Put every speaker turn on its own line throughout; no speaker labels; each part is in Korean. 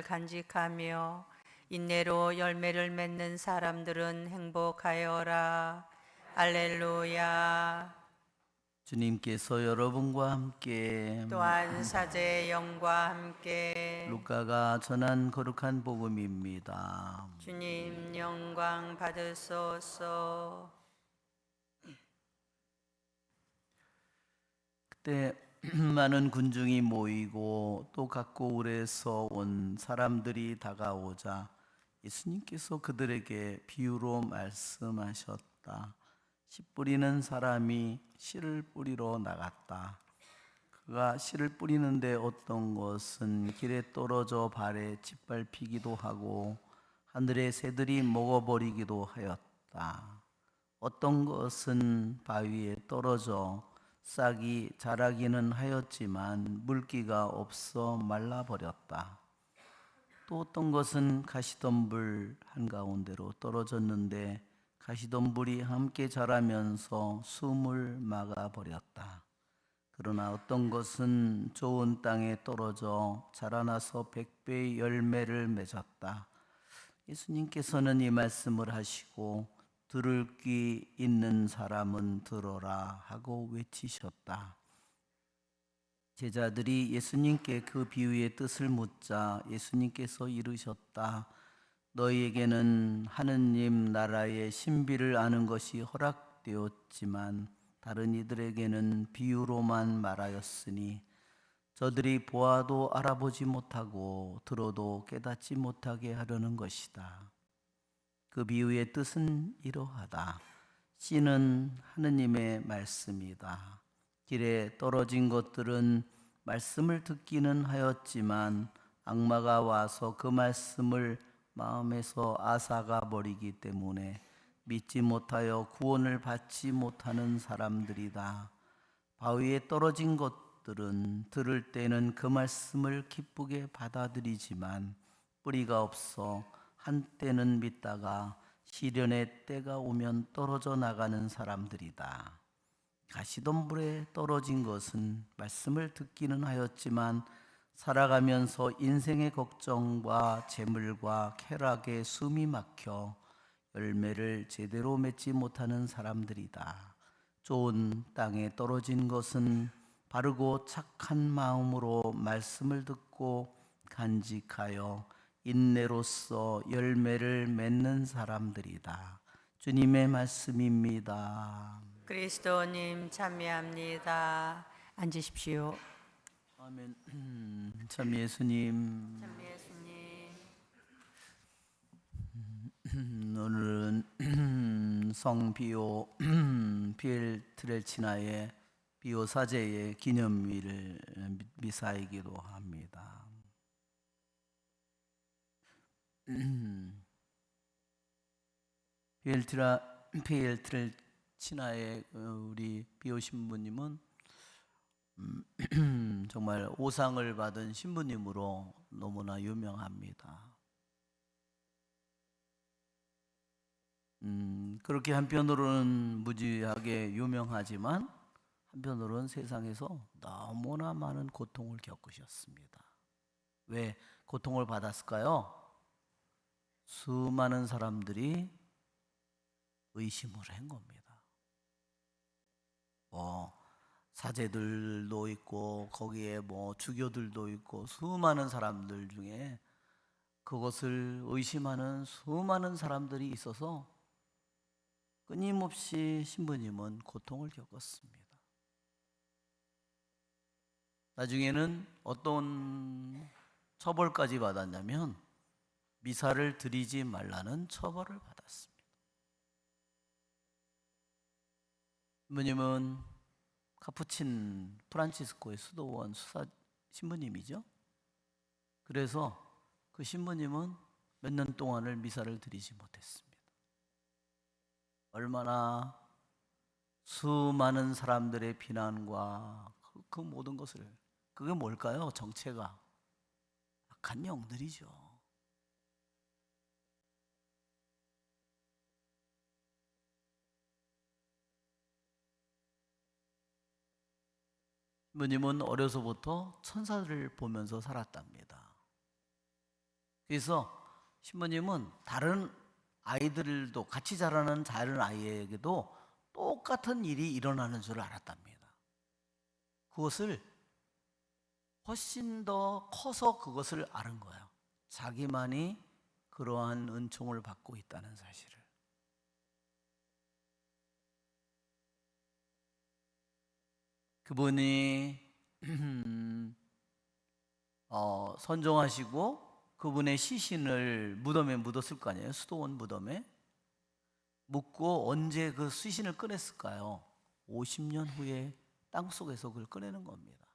간직하며 인내로 열매를 맺는 사람들은 행복하여라. 할렐루야.
주님께서 여러분과 함께
또한 사제의 영과 함께
루카가 전한 거룩한 복음입니다.
주님 영광 받으소서.
그때 많은 군중이 모이고 또 각 고을에서 온 사람들이 다가오자 예수님께서 그들에게 비유로 말씀하셨다. 씨 뿌리는 사람이 씨를 뿌리러 나갔다. 그가 씨를 뿌리는데 어떤 것은 길에 떨어져 발에 짓밟히기도 하고 하늘의 새들이 먹어버리기도 하였다. 어떤 것은 바위에 떨어져 싹이 자라기는 하였지만 물기가 없어 말라버렸다. 또 어떤 것은 가시덤불 한가운데로 떨어졌는데 가시덤불이 함께 자라면서 숨을 막아버렸다. 그러나 어떤 것은 좋은 땅에 떨어져 자라나서 100배의 열매를 맺었다. 예수님께서는 이 말씀을 하시고 들을 귀 있는 사람은 들어라 하고 외치셨다. 제자들이 예수님께 그 비유의 뜻을 묻자 예수님께서 이르셨다. 너희에게는 하느님 나라의 신비를 아는 것이 허락되었지만 다른 이들에게는 비유로만 말하였으니 저들이 보아도 알아보지 못하고 들어도 깨닫지 못하게 하려는 것이다. 그 비유의 뜻은 이러하다. 씨는 하느님의 말씀이다. 길에 떨어진 것들은 말씀을 듣기는 하였지만 악마가 와서 그 말씀을 마음에서 앗아가 버리기 때문에 믿지 못하여 구원을 받지 못하는 사람들이다. 바위에 떨어진 것들은 들을 때는 그 말씀을 기쁘게 받아들이지만 뿌리가 없어 한때는 믿다가 시련의 때가 오면 떨어져 나가는 사람들이다. 가시덤불에 떨어진 것은 말씀을 듣기는 하였지만 살아가면서 인생의 걱정과 재물과 쾌락에 숨이 막혀 열매를 제대로 맺지 못하는 사람들이다. 좋은 땅에 떨어진 것은 바르고 착한 마음으로 말씀을 듣고 간직하여 인내로써 열매를 맺는 사람들이다. 주님의 말씀입니다.
그리스도님 참여합니다. 앉으십시오.
아멘. 참 예수님,
참 예수님.
오늘은 성 비오 피엘트레치나의 비오 사제의 기념일 미사이기도 합니다. 피엘트레치나의 우리 비오 신부님은 정말 오상을 받은 신부님으로 너무나 유명합니다. 그렇게 한편으로는 무지하게 유명하지만 한편으로는 세상에서 너무나 많은 고통을 겪으셨습니다. 왜 고통을 받았을까요? 수많은 사람들이 의심을 한 겁니다. 사제들도 있고 거기에 주교들도 있고 수많은 사람들 중에 그것을 의심하는 수많은 사람들이 있어서 끊임없이 신부님은 고통을 겪었습니다. 나중에는 어떤 처벌까지 받았냐면 미사를 드리지 말라는 처벌을 받았습니다. 신부님은 카푸친 프란치스코의 수도원 수사 신부님이죠. 그래서 그 신부님은 몇 년 동안을 미사를 드리지 못했습니다. 얼마나 수많은 사람들의 비난과 그 모든 것을, 그게 뭘까요? 정체가 악한 영들이죠. 신부님은 어려서부터 천사를 보면서 살았답니다. 그래서 신부님은 다른 아이들도 같이 자라는 다른 아이에게도 똑같은 일이 일어나는 줄 알았답니다. 그것을 훨씬 더 커서 그것을 알은 거예요. 자기만이 그러한 은총을 받고 있다는 사실을. 그분이 선종하시고 그분의 시신을 무덤에 묻었을 거 아니에요. 수도원 무덤에 묻고 언제 그 시신을 꺼냈을까요? 50년 후에 땅속에서 그걸 꺼내는 겁니다.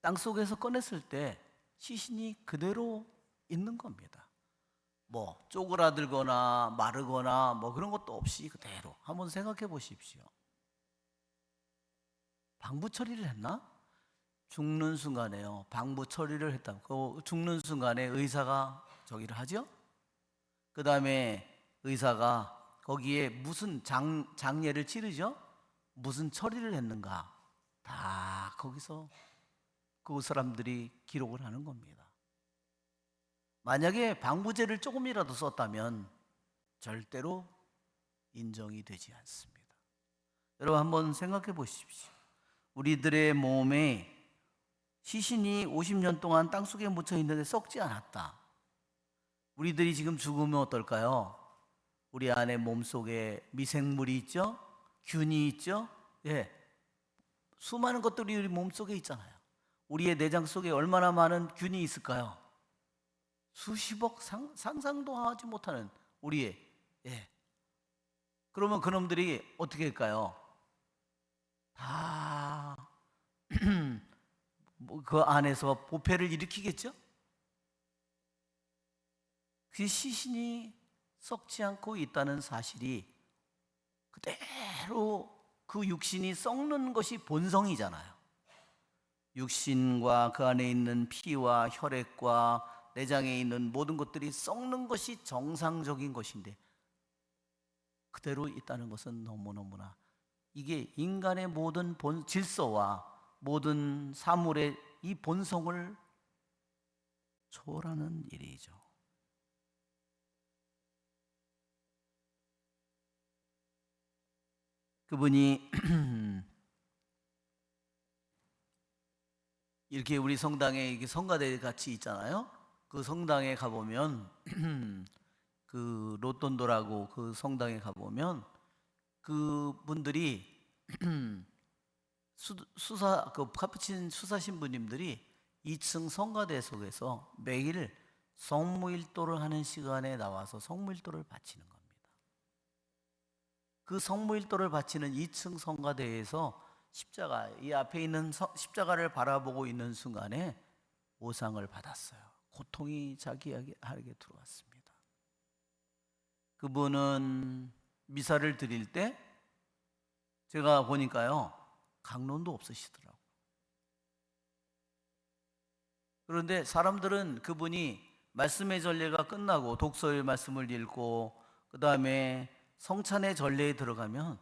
땅속에서 꺼냈을 때 시신이 그대로 있는 겁니다. 뭐 쪼그라들거나 마르거나 뭐 그런 것도 없이 그대로. 한번 생각해 보십시오. 방부 처리를 했나? 죽는 순간에요. 방부 처리를 했다. 그 죽는 순간에 의사가 저기를 하죠. 그 다음에 의사가 거기에 무슨 장례를 치르죠. 무슨 처리를 했는가? 다 거기서 그 사람들이 기록을 하는 겁니다. 만약에 방부제를 조금이라도 썼다면 절대로 인정이 되지 않습니다. 여러분 한번 생각해 보십시오. 우리들의 몸에 시신이 50년 동안 땅속에 묻혀 있는데 썩지 않았다. 우리들이 지금 죽으면 어떨까요? 우리 안에 몸속에 미생물이 있죠? 균이 있죠? 예. 수많은 것들이 우리 몸속에 있잖아요. 우리의 내장 속에 얼마나 많은 균이 있을까요? 수십억 상상도 하지 못하는 우리의. 예. 그러면 그놈들이 어떻게 할까요? 다 그 안에서 보패를 일으키겠죠? 그 시신이 썩지 않고 있다는 사실이 그대로 그 육신이 썩는 것이 본성이잖아요. 육신과 그 안에 있는 피와 혈액과 내장에 있는 모든 것들이 썩는 것이 정상적인 것인데 그대로 있다는 것은 너무너무나 이게 인간의 모든 질서와 모든 사물의 이 본성을 초월하는 일이죠. 그분이 이렇게 우리 성당에 이렇게 성가대 같이 있잖아요. 그 성당에 가보면 그 로톤도라고 그 성당에 가보면 그 분들이 그 카푸친 수사 신부님들이 2층 성가대 속에서 매일 성무일도를 하는 시간에 나와서 성무일도를 바치는 겁니다. 그 성무일도를 바치는 2층 성가대에서 십자가, 이 앞에 있는 십자가를 바라보고 있는 순간에 오상을 받았어요. 고통이 자기에게 들어왔습니다. 그분은 미사를 드릴 때 제가 보니까요, 강론도 없으시더라고요. 그런데 사람들은 그분이 말씀의 전례가 끝나고 독서의 말씀을 읽고 그 다음에 성찬의 전례에 들어가면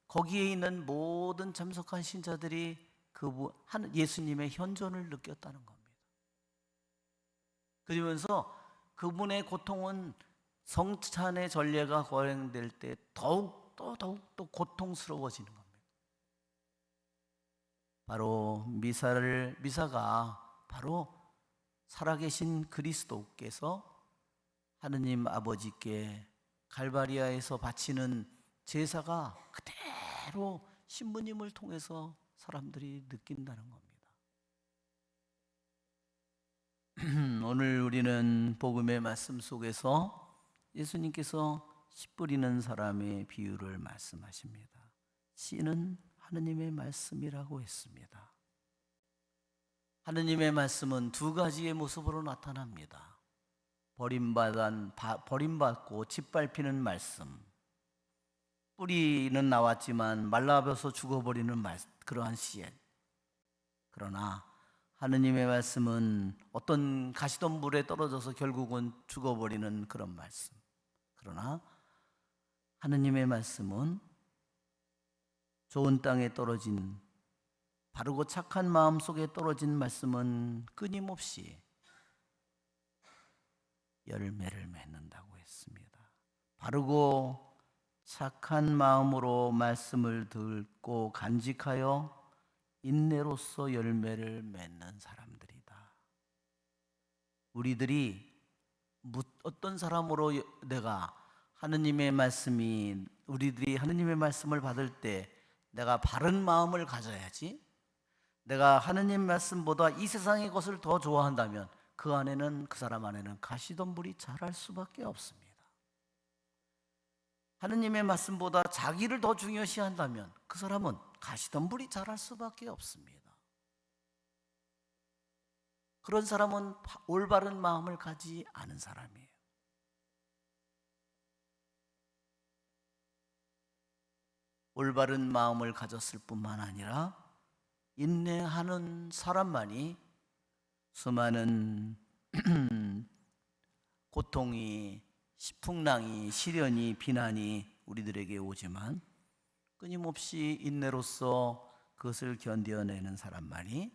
거기에 있는 모든 참석한 신자들이 예수님의 현존을 느꼈다는 겁니다. 그러면서 그분의 고통은 성찬의 전례가 거행될 때 더욱 더 고통스러워지는 겁니다. 바로 미사가 바로 살아계신 그리스도께서 하느님 아버지께 갈바리아에서 바치는 제사가 그대로 신부님을 통해서 사람들이 느낀다는 겁니다. 오늘 우리는 복음의 말씀 속에서 예수님께서 씨 뿌리는 사람의 비유를 말씀하십니다. 씨는 하느님의 말씀이라고 했습니다. 하느님의 말씀은 두 가지의 모습으로 나타납니다. 버림받고 짓밟히는 말씀, 뿌리는 나왔지만 말라벼서 죽어버리는 그러한 씨앗. 그러나 하느님의 말씀은 어떤 가시덤불에 떨어져서 결국은 죽어버리는 그런 말씀. 그러나 하느님의 말씀은 좋은 땅에 떨어진 바르고 착한 마음 속에 떨어진 말씀은 끊임없이 열매를 맺는다고 했습니다. 바르고 착한 마음으로 말씀을 듣고 간직하여 인내로서 열매를 맺는 사람들이다. 우리들이 어떤 사람으로 내가 하느님의 말씀이 우리들이 하느님의 말씀을 받을 때 내가 바른 마음을 가져야지. 내가 하느님 말씀보다 이 세상의 것을 더 좋아한다면 그 안에는 그 사람 안에는 가시덤불이 자랄 수밖에 없습니다. 하느님의 말씀보다 자기를 더 중요시한다면 그 사람은 가시덤불이 자랄 수밖에 없습니다. 그런 사람은 올바른 마음을 가지 않은 사람이에요. 올바른 마음을 가졌을 뿐만 아니라 인내하는 사람만이 수많은 고통이, 풍랑이, 시련이, 비난이 우리들에게 오지만 끊임없이 인내로서 그것을 견뎌내는 사람만이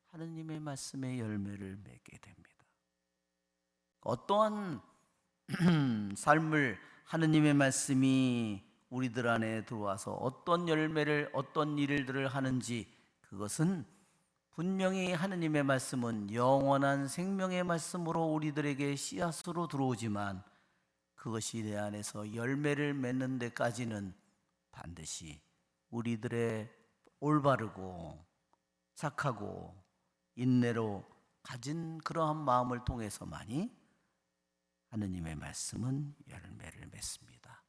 하느님의 말씀의 열매를 맺게 됩니다. 어떠한 삶을 하느님의 말씀이 우리들 안에 들어와서 어떤 열매를, 어떤 일들을 하는지 그것은 분명히 하느님의 말씀은 영원한 생명의 말씀으로 우리들에게 씨앗으로 들어오지만 그것이 내 안에서 열매를 맺는 데까지는 반드시 우리들의 올바르고 착하고 인내로 가진 그러한 마음을 통해서만이 하느님의 말씀은 열매를 맺습니다.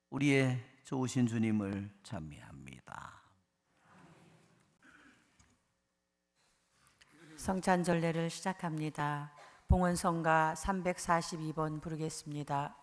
우리의 좋으신 주님을 찬미합니다.
성찬절례를 시작합니다. 봉헌성가 342번 부르겠습니다.